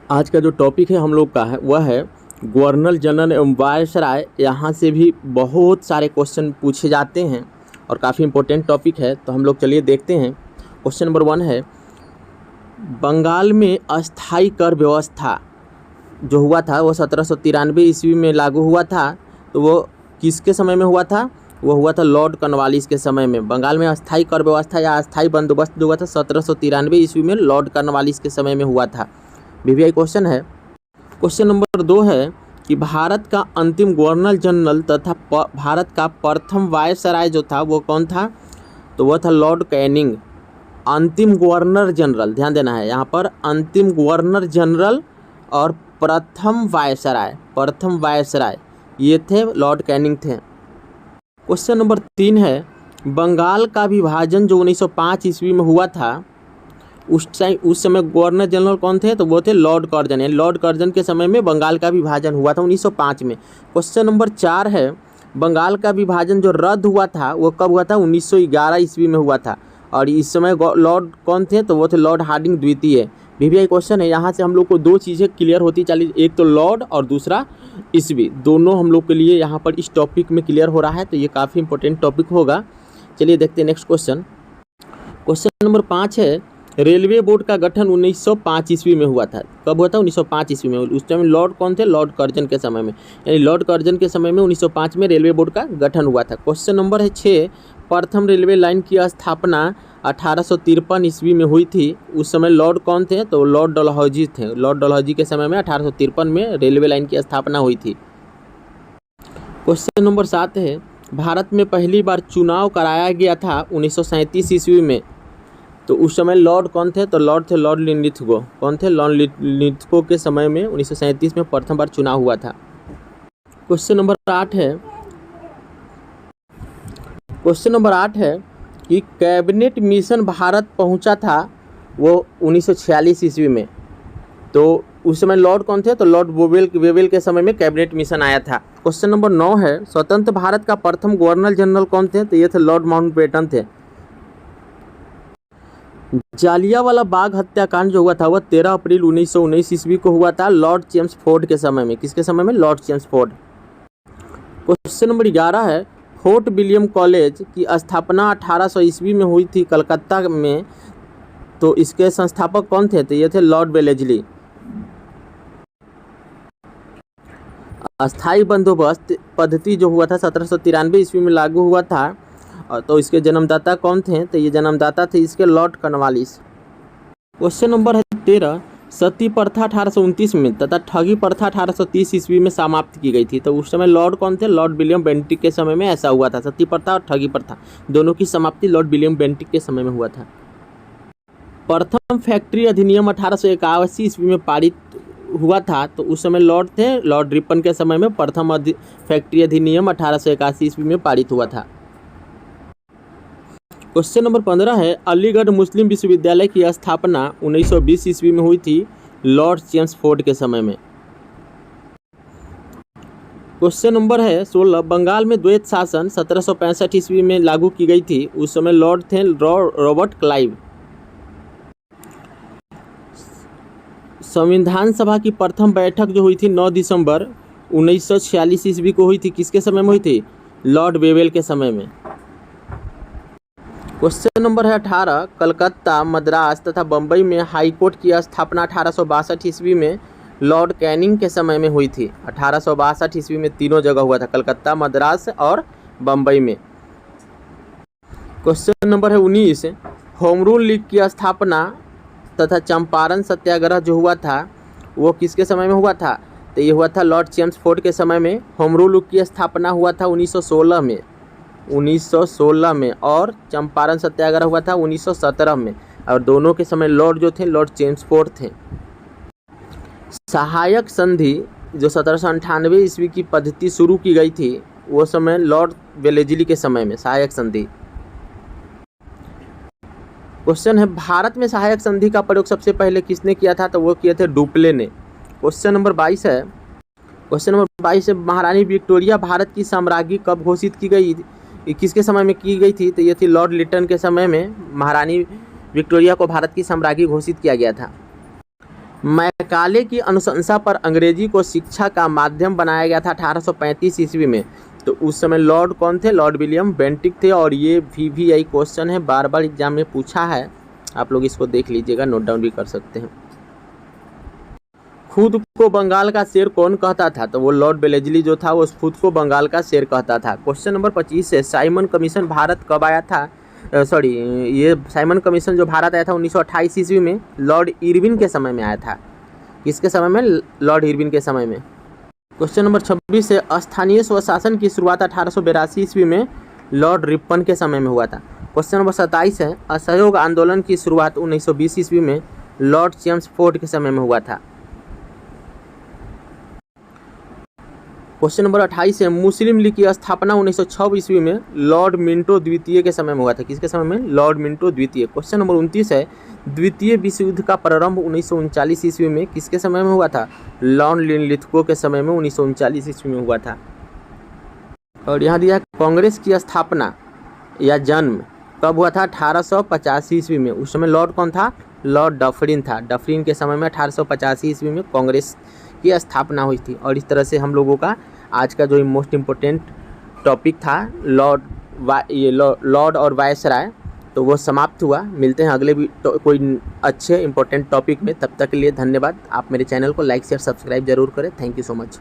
आज का जो टॉपिक है हम लोग का है वह है गवर्नर जनरल एवं वायसराय। यहाँ से भी बहुत सारे क्वेश्चन पूछे जाते हैं और काफ़ी इम्पोर्टेंट टॉपिक है, तो हम लोग चलिए देखते हैं। क्वेश्चन नंबर 1 है, बंगाल में अस्थाई कर व्यवस्था जो हुआ था वो 1793 ईस्वी में लागू हुआ था। तो वो किसके समय में हुआ था? वो हुआ था लॉर्ड कॉर्नवालिस के समय में। बंगाल में अस्थाई कर व्यवस्था या अस्थाई बंदोबस्त जो हुआ था 1793 ईस्वी में लॉर्ड कॉर्नवालिस के समय में हुआ था। वीवीआई क्वेश्चन है। क्वेश्चन नंबर 2 है कि भारत का अंतिम गवर्नर जनरल तथा भारत का प्रथम वायसराय जो था वो कौन था? तो वह था लॉर्ड कैनिंग। अंतिम गवर्नर जनरल, ध्यान देना है यहाँ पर, अंतिम गवर्नर जनरल और प्रथम वायसराय ये थे लॉर्ड कैनिंग थे। क्वेश्चन नंबर 3 है, बंगाल का विभाजन जो 1905 ईस्वी में हुआ था उस समय गवर्नर जनरल कौन थे? तो वो थे लॉर्ड कर्जन। यानी लॉर्ड कर्जन के समय में बंगाल का विभाजन हुआ था 1905 में। क्वेश्चन नंबर 4 है, बंगाल का विभाजन जो रद्द हुआ था वो कब हुआ था? 1911 ईस्वी में हुआ था। और इस समय लॉर्ड कौन थे? तो वो थे लॉर्ड हार्डिंग द्वितीय। वीवीआई क्वेश्चन है। यहाँ से हम लोग को दो चीज़ें क्लियर होती चली, एक तो लॉर्ड और दूसरा ईस्वी, दोनों हम लोग के लिए यहाँ पर इस टॉपिक में क्लियर हो रहा है, तो ये काफ़ी इंपॉर्टेंट टॉपिक होगा। चलिए देखते हैं नेक्स्ट क्वेश्चन। क्वेश्चन नंबर 5 है, रेलवे बोर्ड का गठन 1905 ईस्वी में हुआ था। कब हुआ था? 1905 ईस्वी में। उस टाइम लॉर्ड कौन थे? लॉर्ड कर्जन के समय में। यानी लॉर्ड कर्जन के समय में 1905 में रेलवे बोर्ड का गठन हुआ था। क्वेश्चन नंबर है 6, प्रथम रेलवे लाइन की स्थापना 1853 ईस्वी में हुई थी। उस समय लॉर्ड कौन थे? तो लॉर्ड डलहौजी थे। लॉर्ड डलहौजी के समय में 1853 में रेलवे लाइन की स्थापना हुई थी। क्वेश्चन नंबर 7 है, भारत में पहली बार चुनाव कराया गया था 1937 ईस्वी में। तो उस समय लॉर्ड कौन थे? तो लॉर्ड थे लॉर्ड लिनलिथगो। कौन थे? लॉर्ड लिनलिथगो के समय में 1937 में प्रथम बार चुनाव हुआ था। क्वेश्चन नंबर 8 है, कि कैबिनेट मिशन भारत पहुंचा था वो 1946 ईस्वी में। तो उस समय लॉर्ड कौन थे? तो लॉर्ड वेवेल के समय में कैबिनेट मिशन आया था। क्वेश्चन नंबर 9 है, स्वतंत्र भारत का प्रथम गवर्नर जनरल कौन थे? तो ये थे लॉर्ड माउंटबेटन थे। जालियांवाला बाग हत्याकांड जो हुआ था वह 13 अप्रैल 1919 ईस्वी को हुआ था लॉर्ड चेम्सफोर्ड के समय में। किसके समय में? Lord Chelmsford. क्वेश्चन नंबर 11 है, फोर्ट विलियम कॉलेज की स्थापना 1800 ईस्वी में हुई थी कलकत्ता में। तो इसके संस्थापक कौन थे? तो ये थे लॉर्ड वेलेजली। अस्थाई बंदोबस्त पद्धति जो हुआ था 1793 ईस्वी में लागू हुआ था। तो इसके जन्मदाता कौन थे? तो ये जन्मदाता थे इसके लॉर्ड कॉर्नवालिस। क्वेश्चन नंबर है 13, सती प्रथा 1829 में तथा ठगी प्रथा 1830 ईस्वी में समाप्त की गई थी। तो उस समय लॉर्ड कौन थे? लॉर्ड विलियम बेंटिक के समय में ऐसा हुआ था। सती प्रथा और ठगी प्रथा दोनों की समाप्ति लॉर्ड विलियम बेंटिक के समय में हुआ था। प्रथम फैक्ट्री अधिनियम 1881 ईस्वी में पारित हुआ था। तो उस समय लॉर्ड थे लॉर्ड रिपन के समय में प्रथम फैक्ट्री अधिनियम 1881 ईस्वी में पारित हुआ था। क्वेश्चन नंबर 15 है, अलीगढ़ मुस्लिम विश्वविद्यालय की स्थापना 1920 ईस्वी में हुई थी लॉर्ड चेम्सफोर्ड के समय में। क्वेश्चन नंबर है 16, बंगाल में द्वैत शासन 1765 ईस्वी में लागू की गई थी। उस समय लॉर्ड थे रॉबर्ट क्लाइव। संविधान सभा की प्रथम बैठक जो हुई थी 9 दिसंबर 1946 ईस्वी को हुई थी। किसके समय में हुई थी? लॉर्ड वेवेल के समय में। क्वेश्चन नंबर है 18, कलकत्ता, मद्रास तथा बम्बई में हाई कोर्ट की स्थापना 1862 ईस्वी में लॉर्ड कैनिंग के समय में हुई थी। 1862 ईस्वी में तीनों जगह हुआ था, कलकत्ता, मद्रास और बम्बई में। क्वेश्चन नंबर है 19, होम रूल लीग की स्थापना तथा चंपारण सत्याग्रह जो हुआ था वो किसके समय में हुआ था? तो ये हुआ था लॉर्ड चेम्सफोर्ड के समय में। होम रूल लीग की स्थापना हुआ था 1916 में और चंपारण सत्याग्रह हुआ था 1917 में। और दोनों के समय लॉर्ड जो थे लॉर्ड चेम्सफोर्ड थे। सहायक संधि जो 1798 ईस्वी की पद्धति शुरू की गई थी वो समय लॉर्ड वेलेजली के समय में सहायक संधि। क्वेश्चन है, भारत में सहायक संधि का प्रयोग सबसे पहले किसने किया था? तो वो किए थे डुप्ले ने। क्वेश्चन नंबर 22 है, महारानी विक्टोरिया भारत की साम्राज्ञी कब घोषित की गई? किसके समय में की गई थी? तो ये थी लॉर्ड लिटन के समय में महारानी विक्टोरिया को भारत की साम्राज्ञी घोषित किया गया था। मैकाले की अनुशंसा पर अंग्रेजी को शिक्षा का माध्यम बनाया गया था 1835 ईस्वी में। तो उस समय लॉर्ड कौन थे? लॉर्ड विलियम बेंटिक थे। और ये VVI क्वेश्चन है, बार बार एग्जाम में पूछा है, आप लोग इसको देख लीजिएगा, नोट डाउन भी कर सकते हैं। खुद को बंगाल का शेर कौन कहता था? तो वो लॉर्ड वेलेस्ली जो था वो खुद को बंगाल का शेर कहता था। क्वेश्चन नंबर 25 है, साइमन कमीशन भारत कब आया था? ये साइमन कमीशन जो भारत आया था 1928 ईस्वी में, लॉर्ड इरविन के समय में आया था। किसके समय में? लॉर्ड इरविन के समय में। क्वेश्चन नंबर 26 है, स्थानीय स्वशासन की शुरुआत 1882 ईस्वी में लॉर्ड रिपन के समय में हुआ था। क्वेश्चन नंबर 27 है, असहयोग आंदोलन की शुरुआत 1920 ईस्वी में लॉर्ड चेम्सफोर्ड के समय में हुआ था। क्वेश्चन नंबर 28 है, मुस्लिम लीग की स्थापना 1906 ईस्वी में लॉर्ड मिंटो द्वितीय के समय में हुआ था। किसके समय में? लॉर्ड मिंटो द्वितीय। क्वेश्चन नंबर 29 है, द्वितीय विश्व युद्ध का प्रारंभ 1939 ईस्वी में किसके समय में हुआ था? लॉर्ड लिनलिथगो के समय में 1939 ईस्वी में हुआ था। और यहाँ दिया कांग्रेस की स्थापना या जन्म कब हुआ था? 1885 ईस्वी में। उस समय लॉर्ड कौन था? लॉर्ड डफरिन था। डफरिन के समय में 1885 ईस्वी में कांग्रेस की स्थापना हुई थी। और इस तरह से हम लोगों का आज का जो मोस्ट इम्पोर्टेंट टॉपिक था लॉर्ड और वायसराय, तो वो समाप्त हुआ। मिलते हैं अगले भी कोई अच्छे इंपॉर्टेंट टॉपिक में। तब तक के लिए धन्यवाद। आप मेरे चैनल को लाइक शेयर सब्सक्राइब जरूर करें। Thank you so much.